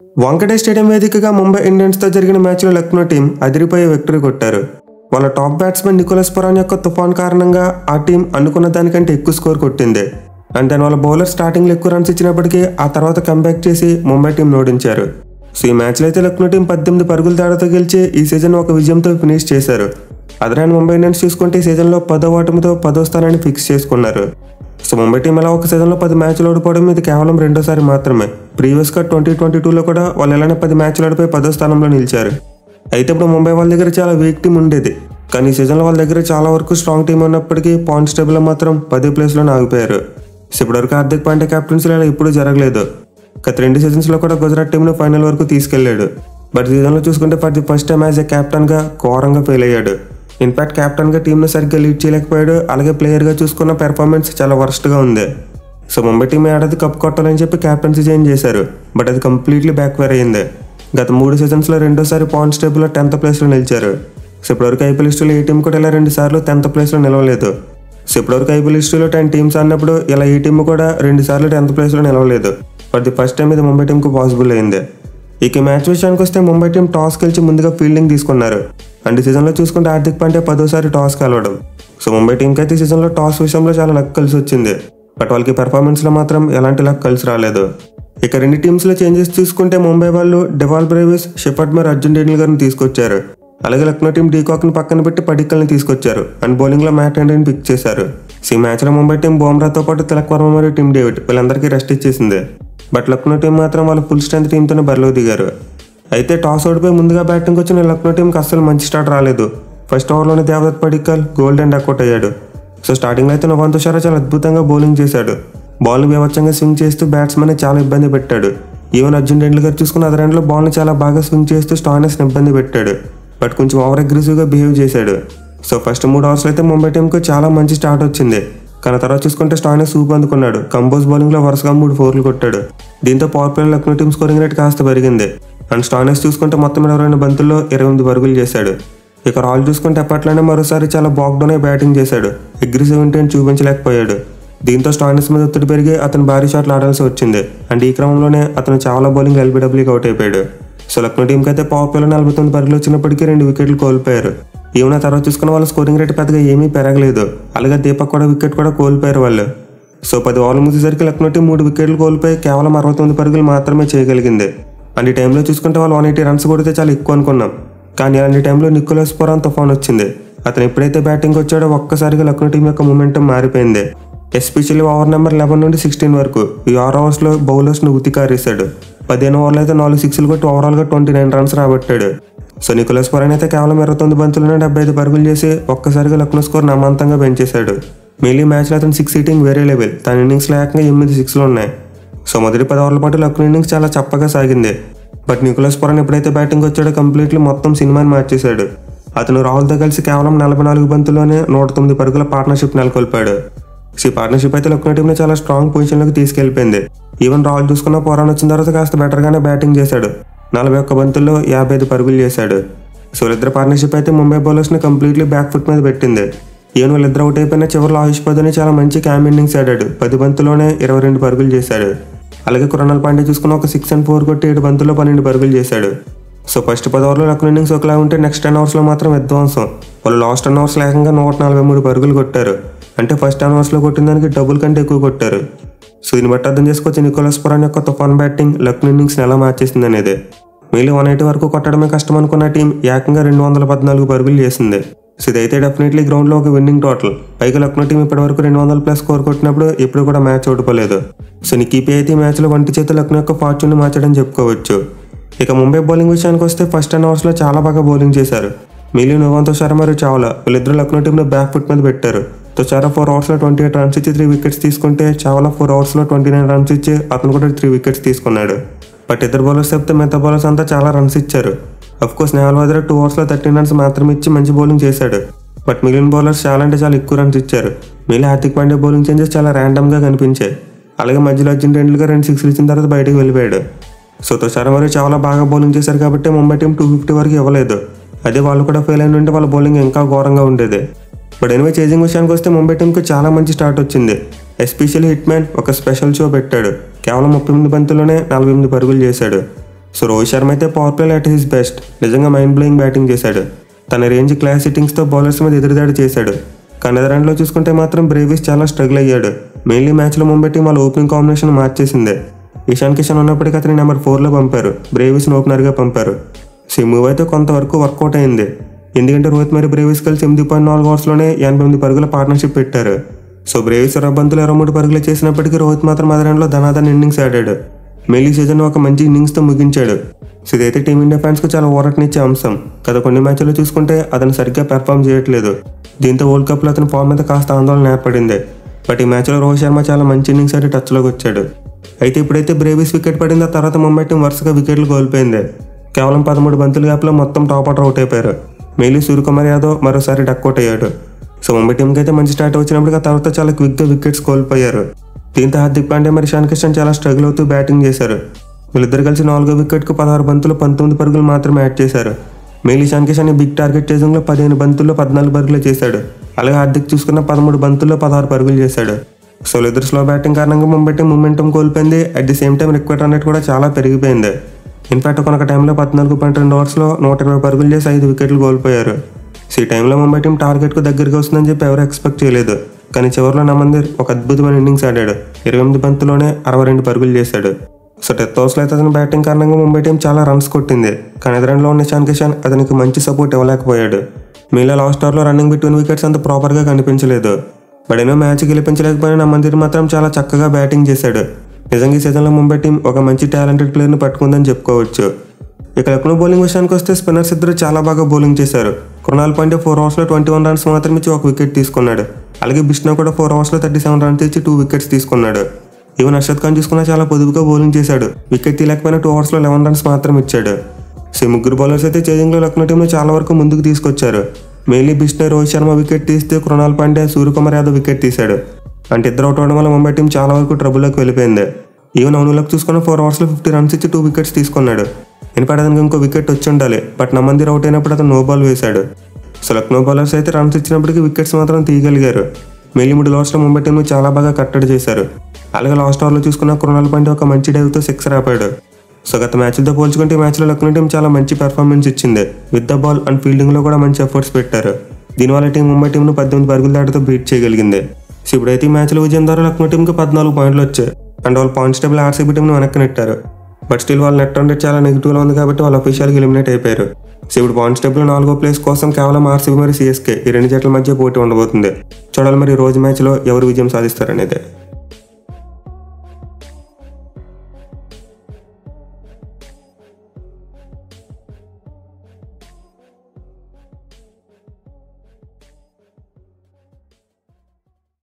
Wankhede stadium వేదికగా ముంబై ఇండియన్స్తో జరిగిన మ్యాచ్లో లక్నో టీం అదిరిపోయే విక్టరీ కొట్టారు. వాళ్ళ టాప్ బ్యాట్స్మెన్ నికోలస్ పురాన్ యొక్క తుఫాన్ కారణంగా ఆ టీం అనుకున్న దానికంటే ఎక్కువ స్కోర్ కొట్టింది. అండ్ దాని వాళ్ళ బౌలర్ స్టార్టింగ్లో ఎక్కువ రన్స్ ఇచ్చినప్పటికీ ఆ తర్వాత కంబ్యాక్ చేసి ముంబై టీం ఓడించారు. సో ఈ మ్యాచ్లో అయితే లక్నో టీం 18 పరుగుల తేడాతో గెలిచి ఈ సీజన్ ఒక విజయంతో ఫినిష్ చేశారు. అదరాని ముంబై ఇండియన్స్ చూసుకుంటే ఈ సీజన్లో 10వ ఓటమితో 10వ స్థానాన్ని ఫిక్స్ చేసుకున్నారు. సో ముంబై టీం అలా ఒక సీజన్లో 10 మ్యాచ్లు ఓడిపోవడం ఇది కేవలం రెండోసారి మాత్రమే. ప్రీవియస్గా 2022లో కూడా వాళ్ళు ఎలానే 10 మ్యాచ్లు ఓడిపోయి 10వ స్థానంలో నిలిచారు. అయితే ఇప్పుడు ముంబై వాళ్ళ దగ్గర చాలా వీక్ టీం ఉండేది, కానీ ఈ సీజన్లో వాళ్ళ దగ్గర చాలా వరకు స్ట్రాంగ్ టీం ఉన్నప్పటికీ పాయింట్స్ టేబుల్లో మాత్రం 10వ ప్లేస్లో ఆగిపోయారు. సో ఇప్పటివరకు హార్దిక్ పాండ్యా కెప్టెన్సీలో ఇలా ఎప్పుడూ జరగలేదు. గత 2 సీజన్స్లో కూడా గుజరాత్ టీంను ఫైనల్ వరకు తీసుకెళ్లాడు. బట్ సీజన్లో చూసుకుంటే for the first time as a కెప్టెన్గా ఘోరంగా ఫెయిల్ అయ్యాడు. ఇన్ఫాక్ట్ కెప్టెన్గా టీంను సరిగ్గా లీడ్ చేయలేకపోయాడు. అలాగే ప్లేయర్గా చూసుకున్న పెర్ఫార్మెన్స్ చాలా వర్స్ట్గా ఉంది. సో ముంబై టీం ఏడాది కప్ కొట్టాలని చెప్పి కెప్టెన్సీ చేంజ్ చేశారు, బట్ అది కంప్లీట్లీ బ్యాక్ఫైర్ అయ్యింది. గత 3 సీజన్స్లో రెండోసారి పాయింట్స్ టేబుల్లో 10th ప్లేస్లో నిలిచారు. సో ఇప్పటివరకు ఐపీఎల్ హిస్టరీలో ఈ టీం కూడా ఇలా 2 సార్లు 10th ప్లేస్లో నిలవలేదు. సో ఇప్పటివరకు ఐపీఎల్ హిస్టరీలో 10 టీమ్స్ అన్నప్పుడు ఇలా ఈ టీం కూడా 2 సార్లు 10th ప్లేస్లో నిలవలేదు. ఫర్ ది ఫస్ట్ టైం ఇది ముంబై టీంకు పాసిబుల్ అయింది. ఇక మ్యాచ్ విషయానికి వస్తే ముంబై టీం టాస్ గెలిచి ముందుగా ఫీల్డింగ్ తీసుకున్నారు. అండ్ సీజన్లో చూసుకుంటే హార్దిక్ పాండ్యా 10వసారి టాస్ కలవడం. సో ముంబై టీంకి అయితే ఈ సీజన్లో టాస్ విషయంలో చాలా లక్ కలిసి వచ్చింది, బట్ వాళ్ళకి పెర్ఫార్మెన్స్లో మాత్రం ఎలాంటి లక్ కలిసి రాలేదు. ఇక 2 టీమ్స్లో చేంజెస్ చూసుకుంటే ముంబై వాళ్ళు డెవాల్ బ్రేవిస్, షెఫర్డ్ మర్, అర్జున్ డేనియల్ గారిని తీసుకొచ్చారు. అలాగే లక్నో టీం డీకాక్ని పక్కన పెట్టి పడిక్కల్ని తీసుకొచ్చారు. అండ్ బౌలింగ్లో మ్యాట్ హెన్రీని పిక్ చేశారు. సో ఈ మ్యాచ్లో ముంబై టీం బుమ్రాతో పాటు తిలక్ వర్మ మరియు టీమ్ డేవిడ్ వీళ్ళందరికీ రెస్ట్ ఇచ్చేసింది. బట్ లక్నో టీం మాత్రం వాళ్ళు ఫుల్ స్ట్రెంత్ టీంతోనే బరిలో దిగారు. అయితే టాస్ ఓడిపోయి ముందుగా బ్యాటింగ్ వచ్చిన లక్నో టీంకి అస్సలు మంచి స్టార్ట్ రాలేదు. ఫస్ట్ ఓవర్లోనే దేవదత్ పడిక్కల్ గోల్డెన్ డక్అవుట్ అయ్యాడు. సో స్టార్టింగ్లో అయితే నువాన్ తుషారా చాలా అద్భుతంగా బౌలింగ్ చేశాడు. బాల్ని బీభత్సంగా స్వింగ్ చేస్తూ బ్యాట్స్మెన్ చాలా ఇబ్బంది పెట్టాడు. ఈవెన్ అర్జున్ డేనియల్ గారు చూసుకున్న అదర్ ఎండ్లో బాల్ని చాలా బాగా స్వింగ్ చేస్తూ స్టాయినస్ని ఇబ్బంది పెట్టాడు. బట్ కొంచెం ఓవర్ అగ్రెసివ్గా బిహేవ్ చేశాడు. సో ఫస్ట్ 3 ఓవర్స్లో అయితే ముంబై టీంకు చాలా మంచి స్టార్ట్ వచ్చింది. కానీ తర్వాత చూసుకుంటే స్టాయినస్ సూప్ అందుకున్నాడు. కంపోజ్ బౌలింగ్లో వరుసగా 3 4లు కొట్టాడు. దీంతో పవర్ ప్లేలో లక్నో టీం స్కోరింగ్ రేట్ కాస్త పెరిగింది. అండ్ స్టాయినస్ చూసుకుంటే మొత్తం 22 బంతుల్లో 28 పరుగులు చేశాడు. ఇక రాల్ చూసుకుంటే అప్పట్లోనే మరోసారి చాలా బాక్డౌన్ అయి బ్యాటింగ్ చేశాడు. అగ్రెసివ్ ఇంటెంట్ చూపించలేకపోయాడు. దీంతో స్టాయినస్ మీద ఒత్తిడి పెరిగి అతను భారీ షాట్లు ఆడాల్సి వచ్చింది. అండ్ ఈ క్రమంలోనే అతను చాలా బౌలింగ్ ఎల్బీడబ్ల్యూకి అవుట్ అయిపోయాడు. సో లక్నో టీంకి అయితే పవర్ ప్లేలో 49 పరుగులు వచ్చినప్పటికీ 2 వికెట్లు కోల్పోయారు. ఈవెన్ తర్వాత చూసుకున్న వాళ్ళ స్కోరింగ్ రేట్ పెద్దగా ఏమీ పెరగలేదు. అలాగే దీపక్ కూడా వికెట్ కూడా కోల్పోయారు వాళ్ళు. సో 10 ఓవర్లు ముగిసేసరికి లక్నో టీం 3 వికెట్లు కోల్పోయి కేవలం 69 పరుగులు మాత్రమే చేయగలిగింది. అండ్ ఈ టైంలో చూసుకుంటే వాళ్ళు 180 రన్స్ కొడితే చాలా ఎక్కువ అనుకున్నాం. కానీ అలాంటి టైంలో నికోలస్ పురాన్ తుఫాన్ వచ్చింది. అతను ఎప్పుడైతే బ్యాటింగ్ వచ్చాడో ఒక్కసారిగా లక్నో టీం యొక్క మొమెంటం మారిపోయింది. ఎస్పెషల్లీ ఓవర్ నెంబర్ 11 నుండి 16 వరకు ఈ 6 ఓవర్స్లో బౌలర్స్ను ఉతికారేశాడు. 15 ఓవర్లు అయితే 4 సిక్స్లు కొట్టి ఓవరాల్గా 29 రన్స్ రాబట్టాడు. సో నికోలస్ పురాన్ అయితే కేవలం 29 బంతుల్లోనే 75 పరుగులు చేసి ఒక్కసారిగా లక్నో స్కోర్ అమాంతంగా పెంచేశాడు. మిగిలిన మ్యాచ్లో అతను 6 హీటింగ్ వేరే లెవెల్. తన ఇన్నింగ్స్లో ఏకంగా 8 సిక్స్లు ఉన్నాయి. సో మొదటి 10 ఓవర్ల పాటు లక్నో ఇన్నింగ్స్ చాలా చప్పగా సాగింది. బట్ నికోలస్ పురాన్ ఎప్పుడైతే బ్యాటింగ్ వచ్చాడో కంప్లీట్లీ మొత్తం సినిమాని మార్చేశాడు. అతను రాహుల్తో కలిసి కేవలం 44 బంతుల్లోనే 109 పరుగుల పార్ట్నర్షిప్ నెలకొల్పాడు. సో ఈ పార్ట్నర్షిప్ అయితే లక్నో టీంని చాలా స్ట్రాంగ్ పొజిషన్లోకి తీసుకెళ్లిపోయింది. ఈవెన్ రాహుల్ చూసుకున్న పురాన్ వచ్చిన తర్వాత కాస్త బెటర్గానే బ్యాటింగ్ చేశాడు. 41 బంతుల్లో 55 పరుగులు చేశాడు. సో వీళ్ళిద్దరు పార్ట్నర్షిప్ అయితే ముంబై బౌలర్స్ని కంప్లీట్లీ బ్యాక్ ఫుట్ మీద పెట్టింది. ఈవెన్ వీళ్ళిద్దరు అవుట్ అయిపోయిన చివరిలో ఆయుష్ పదోని చాలా మంచి క్యామ్ ఇన్నింగ్స్ ఆడాడు. 10 బంతుల్లోనే 22 పరుగులు చేశాడు. అలాగే కృణాల్ పాండ్యా చూసుకున్న ఒక 6 and 4 కొట్టి 7 బంతుల్లో 12 పరుగులు చేశాడు. సో ఫస్ట్ 10 ఓవర్లో లక్నో ఇన్నింగ్స్ ఒకలా ఉంటే నెక్స్ట్ 10 ఓవర్స్లో మాత్రం విధ్వంసం. వాళ్ళు లాస్ట్ 10 ఓవర్స్ ఏకంగా 143 పరుగులు కొట్టారు. అంటే ఫస్ట్ 10 ఓవర్స్లో కొట్టిన దానికి డబుల్ కంటే ఎక్కువ కొట్టారు. సో దీన్ని బట్టి అర్థం చేసుకోవచ్చు నికోలస్ పురాన్ యొక్క తుఫాన్ బ్యాటింగ్ లక్నో ఇన్నింగ్స్ని ఎలా మార్చేసింది అనేది. మిగిలిన 180 వరకు కొట్టడమే కష్టం అనుకున్న టీం ఏకంగా 214 పరుగులు చేసింది. సో ఇదైతే డెఫినెట్లీ గ్రౌండ్లో ఒక విన్నింగ్ టోటల్. పైగా లక్నో టీం ఇప్పటివరకు 200+ స్కోర్ కొట్టినప్పుడు ఇప్పుడు కూడా మ్యాచ్ ఓడిపోలేదు. సో నికీపీ అయితే ఈ మ్యాచ్లో వంటి చేతి లక్నో యొక్క ఫార్చ్యూన్ని మార్చడని చెప్పుకోవచ్చు. ఇక ముంబై బౌలింగ్ విషయానికి వస్తే ఫస్ట్ 10 ఓవర్స్లో చాలా బాగా బౌలింగ్ చేశారు. మిగిలిన నువాన్ తుషారా మరియు చావ్లా వీళ్ళిద్దరూ లక్నో టీంలో బ్యాక్ ఫుట్ మీద పెట్టారు. తుషారా 4 ఓవర్స్లో 28 రన్స్ ఇచ్చి 3 వికెట్స్ తీసుకుంటే చావ్లా 4 ఓవర్స్లో 29 రన్స్ ఇచ్చి అతను కూడా 3 వికెట్స్ తీసుకున్నాడు. బట్ ఇద్దరు బౌలర్స్ చెప్తే మిగతా బౌలర్స్ అంతా చాలా రన్స్ ఇచ్చారు. అఫ్కోర్స్ నెహల్ వద్ర 2 ఓవర్స్లో 13 రన్స్ మాత్రమే ఇచ్చి మంచి బౌలింగ్ చేశాడు. బట్ మిగిలిన బౌలర్స్ చాలా అంటే చాలా ఎక్కువ రన్స్ ఇచ్చారు. మిగిలిన హార్దిక్ పాండ్యా బౌలింగ్ చేంజెస్ చాలా ర్యాండమ్గా కనిపించాయి. అలాగే మధ్యలో అర్జున్ డేనియల్ గారు 2 సిక్స్లు ఇచ్చిన తర్వాత బయటకు వెళ్ళిపోయాడు. సో తుషారా మరియు చాలా బాగా బౌలింగ్ చేశారు కాబట్టి ముంబై టీం 250 వరకు ఇవ్వలేదు. అదే వాళ్ళు కూడా ఫెయిల్ అయిన ఉంటే వాళ్ళ బౌలింగ్ ఇంకా ఘోరంగా ఉండేది. బట్ ఎనివే చేజింగ్ విషయానికి వస్తే ముంబై టీంకి చాలా మంచి స్టార్ట్ వచ్చింది. ఎస్పెషల్లీ హిట్ మ్యాన్ ఒక స్పెషల్ షో పెట్టాడు. కేవలం 38 బంతుల్లోనే 48 పరుగులు చేశాడు. సో రోహిత్ శర్మ అయితే పవర్ ప్లేలో అట్ హిస్ బెస్ట్, నిజంగా మైండ్ బ్లోయింగ్ బ్యాటింగ్ చేశాడు. తన రేంజ్ క్లాస్ సిట్టింగ్స్తో బౌలర్స్ మీద ఎదురుదాడి చేశాడు. కానీ అదర్ ఎండ్లో చూసుకుంటే మాత్రం బ్రేవిస్ చాలా స్ట్రగుల్ అయ్యాడు. మెయిన్లీ మ్యాచ్లో ముంబై టీం వాళ్ళ ఓపెనింగ్ కాంబినేషన్ మార్చేసింది. ఇషాన్ కిషన్ ఉన్నప్పటికీ అతని నెంబర్ 4లో పంపారు, బ్రేవిస్ని ఓపెనర్గా పంపారు. సో ఈ మూవ్ అయితే కొంతవరకు వర్కౌట్ అయింది. ఎందుకంటే రోహిత్ మరియు బ్రేవిస్ కలిసి 8.4 ఓవర్స్లోనే 88 పరుగుల పార్ట్నర్షిప్ పెట్టారు. సో బ్రేవిస్ 20 బంతులు 23 పరుగులు చేసినప్పటికీ రోహిత్ మాత్రం అదర్ ఎండ్లో ధనాధన ఇన్నింగ్స్ ఆడాడు. మెయిన్లీ సీజన్ ఒక మంచి ఇన్నింగ్స్తో ముగించాడు. సో ఇదైతే టీమిండియా ఫ్యాన్స్కు చాలా ఊరటనిచ్చే అంశం. గత కొన్ని మ్యాచ్ల్లో చూసుకుంటే అతను సరిగ్గా పెర్ఫామ్ చేయట్లేదు. దీంతో వరల్డ్ కప్లో అతని ఫామ్ మీద కాస్త ఆందోళన ఏర్పడింది. బట్ ఈ మ్యాచ్లో రోహిత్ శర్మ చాలా మంచి ఇన్నింగ్స్ ఆడి టచ్లోకి వచ్చాడు. అయితే ఇప్పుడైతే బ్రేవిస్ వికెట్ పడిన తర్వాత ముంబై టీం వరుసగా వికెట్లు కోల్పోయింది. కేవలం 13 బంతుల గ్యాప్లో మొత్తం టాప్ ఆర్డర్ అవుట్ అయిపోయారు. మెయిన్లీ సూర్యకుమార్ యాదవ్ మరోసారి డక్అవుట్ అయ్యాడు. సో ముంబై టీంకి అయితే మంచి స్టార్ట్ వచ్చినప్పటికీ ఆ తర్వాత చాలా క్విక్గా వికెట్స్ కోల్పోయారు. దీంతో హార్దిక్ పాండ్యా మరి ఇషాన్ కిషన్ చాలా స్ట్రగుల్ అవుతూ బ్యాటింగ్ చేశారు. వీళ్ళిద్దరు కలిసి 4వ వికెట్కు 16 బంతులు 19 పరుగులు మాత్రమే యాడ్ చేశారు. Mainly Ishan Kishan big target చేసింగ్లో 15 బంతుల్లో 14 పరుగులు చేశాడు. అలాగే హార్దిక్ చూసుకున్న 13 బంతుల్లో 16 పరుగులు చేశాడు. సో వీళ్ళిద్దరు స్లో బ్యాటింగ్ కారణంగా ముంబై టీం మొమెంటం కోల్పోయింది. At the same time required run rate కూడా చాలా పెరిగిపోయింది. ఇన్ఫాక్ట్ ఒక టైంలో 14.2 ఓవర్స్లో 120 పరుగులు చేసి 5 వికెట్లు కోల్పోయారు. సో ఈ టైంలో ముంబై టీం టార్గెట్కు దగ్గరగా వస్తుందని చెప్పి ఎవరు ఎక్స్పెక్ట్ చేయలేదు. కానీ చివరిలో నమందిర్ ఒక అద్భుతమైన ఇన్నింగ్స్ ఆడాడు. 28 బంతుల్లోనే 62 పరుగులు చేశాడు. సో 10th ఓవర్స్లో అయితే అతని బ్యాటింగ్ కారణంగా ముంబై టీం చాలా రన్స్ కొట్టింది. కానీ ఎదురెండ్లో ఉన్న ఇషాన్ కిషన్ అతనికి మంచి సపోర్ట్ ఇవ్వలేకపోయాడు. మీలో లాస్ట్ ఓవర్లో రన్నింగ్ బిట్వీన్ వికెట్స్ అంత ప్రాపర్గా కనిపించలేదు. బట్ ఏమో మ్యాచ్ గెలిపించలేకపోయినా నమందిర్ మాత్రం చాలా చక్కగా బ్యాటింగ్ చేశాడు. నిజంగా ఈ సీజన్లో ముంబై టీం ఒక మంచి టాలెంటెడ్ ప్లేయర్ని పట్టుకుందని చెప్పుకోవచ్చు. ఇక లక్నో బౌలింగ్ విషయానికి వస్తే స్పిన్నర్స్ ఇద్దరు చాలా బాగా బౌలింగ్ చేశారు. కృణాల్ పాండ్యా 4 ఓవర్స్లో 21 రన్స్ మాత్రం ఇచ్చి 1 వికెట్ తీసుకున్నాడు. అలాగే బిష్ణా కూడా 4 ఓవర్స్లో 37 రన్స్ ఇచ్చి 2 వికెట్స్ తీసుకున్నాడు. ఈవెన్ అర్షద్ ఖాన్ చూసుకున్నా చాలా పొదుపుగా బౌలింగ్ చేశాడు. వికెట్ తీయలేకపోయినా 2 ఓవర్స్లో 11 రన్స్ మాత్రం ఇచ్చాడు. సో ఈ ముగ్గురు బౌలర్స్ అయితే చేజింగ్లో లక్నో టీంలో చాలా వరకు ముందుకు తీసుకొచ్చారు. మెయిన్లీ బిష్ణా, రోహిత్ శర్మ వికెట్ తీస్తే కృణాల్ పాండ్యా, సూర్యకుమార్ యాదవ్ వికెట్ తీశాడు. అంటే ఇద్దరు అవుట్ అవడం వల్ల ముంబై టీం చాలా వరకు ట్రబుల్లోకి వెళ్ళిపోయింది. ఈవెన్ అవునులకు చూసుకున్న 4 ఓవర్స్లో 50 రన్స్ ఇచ్చి 2 వికెట్స్ తీసుకున్నాడు. ఇన్ఫాక్ట్ అతనికి ఇంకో వికెట్ వచ్చి ఉండాలి. బట్ నమందిర్ అవుట్ అయినప్పుడు అతను నో బాల్ వేశాడు. సో లక్నో బౌలర్స్ అయితే రన్స్ ఇచ్చినప్పటికీ వికెట్స్ మాత్రం తీయగలిగారు. మెయిన్లీ మిడిల్ ఓవర్స్లో ముంబై టీంను చాలా బాగా కట్టడి చేశారు. అలాగే లాస్ట్ ఓవర్లో చూసుకున్న కృణాల్ పాండ్యా ఒక మంచి డైవ్తో 6 ఆపాడు. సో గత మ్యాచ్లతో పోల్చుకుంటే ఈ మ్యాచ్లో లక్నో టీం చాలా మంచి పెర్ఫార్మెన్స్ ఇచ్చింది. విత్ ద బాల్ అండ్ ఫీల్డింగ్లో కూడా మంచి ఎఫర్ట్స్ పెట్టారు. దీనివల్ల టీం ముంబై టీంను 18 పరుగుల దాటితో బీట్ చేయగలిగింది. సో ఇప్పుడైతే ఈ మ్యాచ్లో విజయం ద్వారా లక్నో టీంకి 14 పాయింట్లు వచ్చాయి. అండ్ వాళ్ళు పాయింట్స్ టేబుల్ ఆర్సీబీ టీంను వెనక్కి నెట్టారు. బట్ స్టిల్ వాళ్ళ నెట్ రన్ రేట్ చాలా నెగిటివ్లో ఉంది కాబట్టి వాళ్ళు అఫీషియల్గా ఎలిమినేట్ అయిపోయారు. సో ఇప్పుడు పాయింట్స్ టేబుల్ 4వ ప్లేస్ కోసం కేవలం ఆర్సీబీ మరియు సిఎస్కే ఈ 2 జట్ల మధ్య పోటీ ఉండబోతుంది. చూడాలి మరి రోజు మ్యాచ్లో ఎవరు విజయం సాధిస్తారనేది.